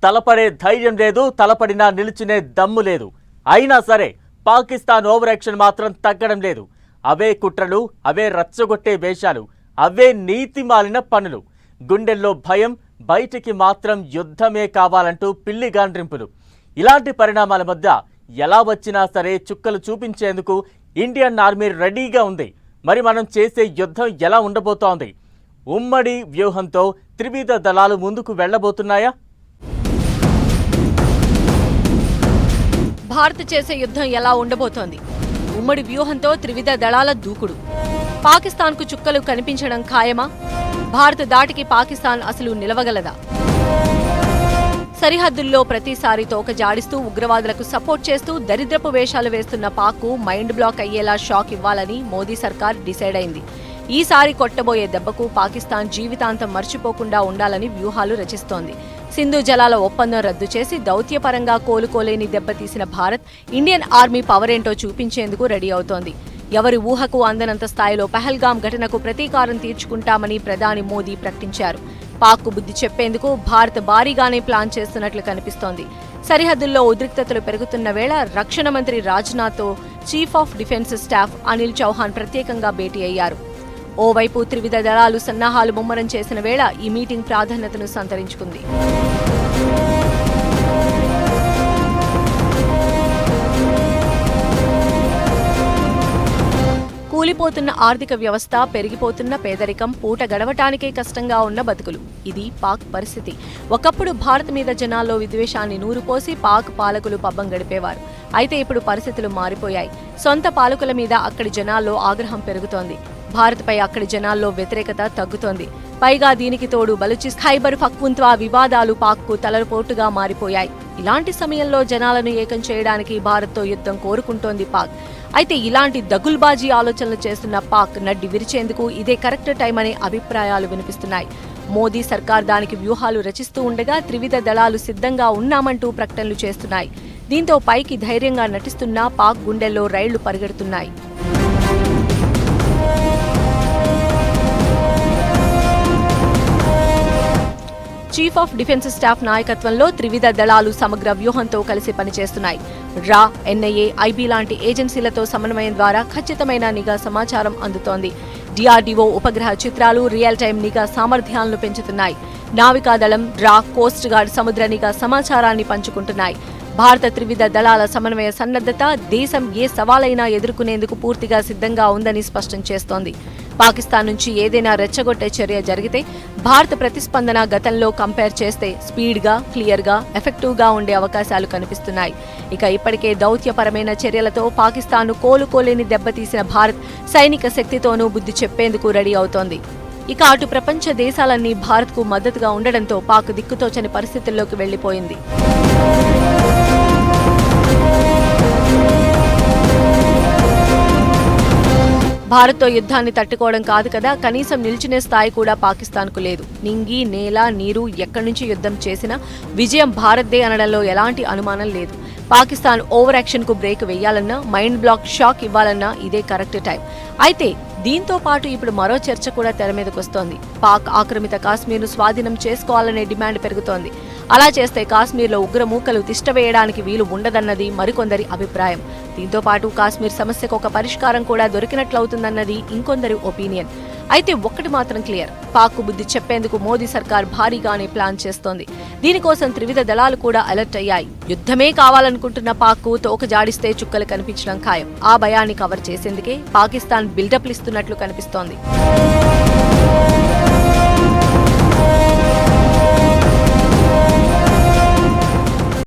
తలపడే ధైర్యం లేదు, తలపడినా నిలుచునే దమ్ము లేదు. అయినా సరే పాకిస్తాన్ ఓవర్ యాక్షన్ మాత్రం తగ్గడం లేదు. అవే కుట్రలు, అవే రచ్చగొట్టే వేషాలు, అవే నీతిమాలిన పనులు. గుండెల్లో భయం, బయటికి మాత్రం యుద్ధమే కావాలంటూ పిల్లి గాండ్రింపులు. ఇలాంటి పరిణామాల మధ్య ఎలా వచ్చినా సరే చుక్కలు చూపించేందుకు ఇండియన్ ఆర్మీ రెడీగా ఉంది. మరి మనం చేసే యుద్ధం ఎలా ఉండబోతోంది? ఉమ్మడి వ్యూహంతో త్రివిధ దళాలు ముందుకు వెళ్లబోతున్నాయా? భారత్ చేసే యుద్ధం ఎలా ఉండబోతోంది? ఉమ్మడి వ్యూహంతో త్రివిధ దళాల దూకుడు. పాకిస్తాన్కు చుక్కలు కనిపించడం ఖాయమా? భారత్ దాటికి పాకిస్తాన్ అసలు నిలవగలదా? సరిహద్దుల్లో ప్రతిసారి తోక జాడిస్తూ ఉగ్రవాదులకు సపోర్ట్ చేస్తూ దరిద్రపు వేషాలు వేస్తున్న పాక్కు మైండ్ బ్లాక్ అయ్యేలా షాక్ ఇవ్వాలని మోదీ సర్కార్ డిసైడ్ అయింది. ఈసారి కొట్టబోయే దెబ్బకు పాకిస్తాన్ జీవితాంతం మర్చిపోకుండా ఉండాలని వ్యూహాలు రచిస్తోంది. సింధు జలాల ఒప్పందం రద్దు చేసి దౌత్యపరంగా కోలుకోలేని దెబ్బతీసిన భారత్ ఇండియన్ ఆర్మీ పవర్ ఏంటో చూపించేందుకు రెడీ అవుతోంది. ఎవరి ఊహకు అందనంత స్థాయిలో పహల్గాం ఘటనకు ప్రతీకారం తీర్చుకుంటామని ప్రధాని మోదీ ప్రకటించారు. పాక్కు బుద్ధి చెప్పేందుకు భారత్ భారీగానే ప్లాన్ చేస్తున్నట్లు కనిపిస్తోంది. సరిహద్దుల్లో ఉద్రిక్తతలు పెరుగుతున్న వేళ రక్షణ మంత్రి రాజ్నాథ్తో chief of defence staff Anil Chauhan ప్రత్యేకంగా భేటీ అయ్యారు. ఓవైపు త్రివిధ దళాలు సన్నాహాలు ముమ్మరం చేసిన వేళ ఈ మీటింగ్ ప్రాధాన్యతను సంతరించుకుంది. కూలిపోతున్న ఆర్థిక వ్యవస్థ, పెరిగిపోతున్న పేదరికం, పూట గడవటానికే కష్టంగా ఉన్న బతుకులు. ఇది పాక్ పరిస్థితి. ఒకప్పుడు భారత్ మీద జనాల్లో విద్వేషాన్ని నూరుపోసి పాక్ పాలకులు పబ్బం గడిపేవారు. అయితే ఇప్పుడు పరిస్థితులు మారిపోయాయి. సొంత పాలకుల మీద అక్కడి జనాల్లో ఆగ్రహం పెరుగుతోంది. భారత్పై అక్కడి జనాల్లో వ్యతిరేకత తగ్గుతోంది. పైగా దీనికి తోడు బలూచిస్తాన్, ఖైబర్ పఖ్తూన్ఖ్వా వివాదాలు పాక్కు తలపోటుగా మారిపోయాయి. ఇలాంటి సమయంలో జనాలను ఏకం చేయడానికి భారత్తో యుద్ధం కోరుకుంటోంది పాక్. అయితే ఇలాంటి దగుల్బాజీ ఆలోచనలు చేస్తున్న పాక్ నడ్డి విరిచేందుకు ఇదే కరెక్ట్ టైం అనే అభిప్రాయాలు వినిపిస్తున్నాయి. మోదీ సర్కార్ దానికి వ్యూహాలు రచిస్తూ ఉండగా త్రివిధ దళాలు సిద్ధంగా ఉన్నామంటూ ప్రకటనలు చేస్తున్నాయి. దీంతో పైకి ధైర్యంగా నటిస్తున్నా పాక్ గుండెల్లో రైళ్లు పరిగెడుతున్నాయి. చీఫ్ ఆఫ్ డిఫెన్స్ స్టాఫ్ నాయకత్వంలో త్రివిధ దళాలు సమగ్ర వ్యూహంతో కలిసి పనిచేస్తున్నాయి. రా, ఎన్ఐఏ, ఐబీ లాంటి ఏజెన్సీలతో సమన్వయం ద్వారా ఖచ్చితమైన నిఘా సమాచారం అందుతోంది. డిఆర్డీఓ ఉపగ్రహ చిత్రాలు, రియల్ టైం నిఘా సామర్థ్యాలను పెంచుతున్నాయి. నావికాదళం, రా, కోస్ట్ గార్డ్ సముద్ర నిఘా సమాచారాన్ని పంచుకుంటున్నాయి. భారత త్రివిధ దళాల సమన్వయ సన్నద్ధత దేశం ఏ సవాలైనా ఎదుర్కొనేందుకు పూర్తిగా సిద్ధంగా ఉందని స్పష్టం చేస్తోంది. పాకిస్తాన్ నుంచి ఏదైనా రెచ్చగొట్టే చర్య జరిగితే భారత ప్రతిస్పందన గతంలో కంపేర్ చేస్తే స్పీడ్గా, క్లియర్గా, ఎఫెక్టివ్గా ఉండే అవకాశాలు కనిపిస్తున్నాయి. ఇక ఇప్పటికే దౌత్యపరమైన చర్యలతో పాకిస్తాన్ను కోలుకోలేని దెబ్బతీసిన భారత్ సైనిక శక్తితోనూ బుద్ధి చెప్పేందుకు రెడీ అవుతోంది. ఇక అటు ప్రపంచ దేశాలన్నీ భారత్కు మద్దతుగా ఉండడంతో పాక్ దిక్కుతోచని పరిస్థితుల్లోకి వెళ్లిపోయింది. భారత్తో యుద్ధాన్ని తట్టుకోవడం కాదు కదా, కనీసం నిల్చునే స్థాయి కూడా పాకిస్తాన్కు లేదు. నింగి, నేల, నీరు ఎక్కడి నుంచి యుద్ధం చేసినా విజయం భారత్దే అనడంలో ఎలాంటి అనుమానం లేదు. పాకిస్తాన్ ఓవర్ యాక్షన్ కు బ్రేక్ వేయాలన్నా, మైండ్ బ్లాక్ షాక్ ఇవ్వాలన్నా ఇదే కరెక్ట్ టైం. అయితే దీంతో పాటు ఇప్పుడు మరో చర్చ కూడా తెర మీదకొస్తోంది. పాక్ ఆక్రమిత కాశ్మీర్ను స్వాధీనం చేసుకోవాలనే డిమాండ్ పెరుగుతోంది. అలా చేస్తే కాశ్మీర్లో ఉగ్రమూకలు తిష్టవేయడానికి వీలు ఉండదన్నది మరికొందరి అభిప్రాయం. దీంతో పాటు కాశ్మీర్ సమస్యకు ఒక పరిష్కారం కూడా దొరికినట్లవుతుందన్నది ఇంకొందరి ఒపీనియన్. అయితే ఒక్కటి మాత్రం క్లియర్, పాక్కు బుద్ధి చెప్పేందుకు మోదీ సర్కార్ భారీగానే ప్లాన్ చేస్తోంది. దీనికోసం త్రివిధ దళాలు కూడా అలర్ట్ అయ్యాయి. యుద్ధమే కావాలనుకుంటున్న పాక్కు తోక జాడిస్తే చుక్కలు కనిపించడం ఖాయం. ఆ భయాన్ని కవర్ చేసేందుకే పాకిస్తాన్ బిల్డప్లు ఇస్తున్నట్లు కనిపిస్తోంది.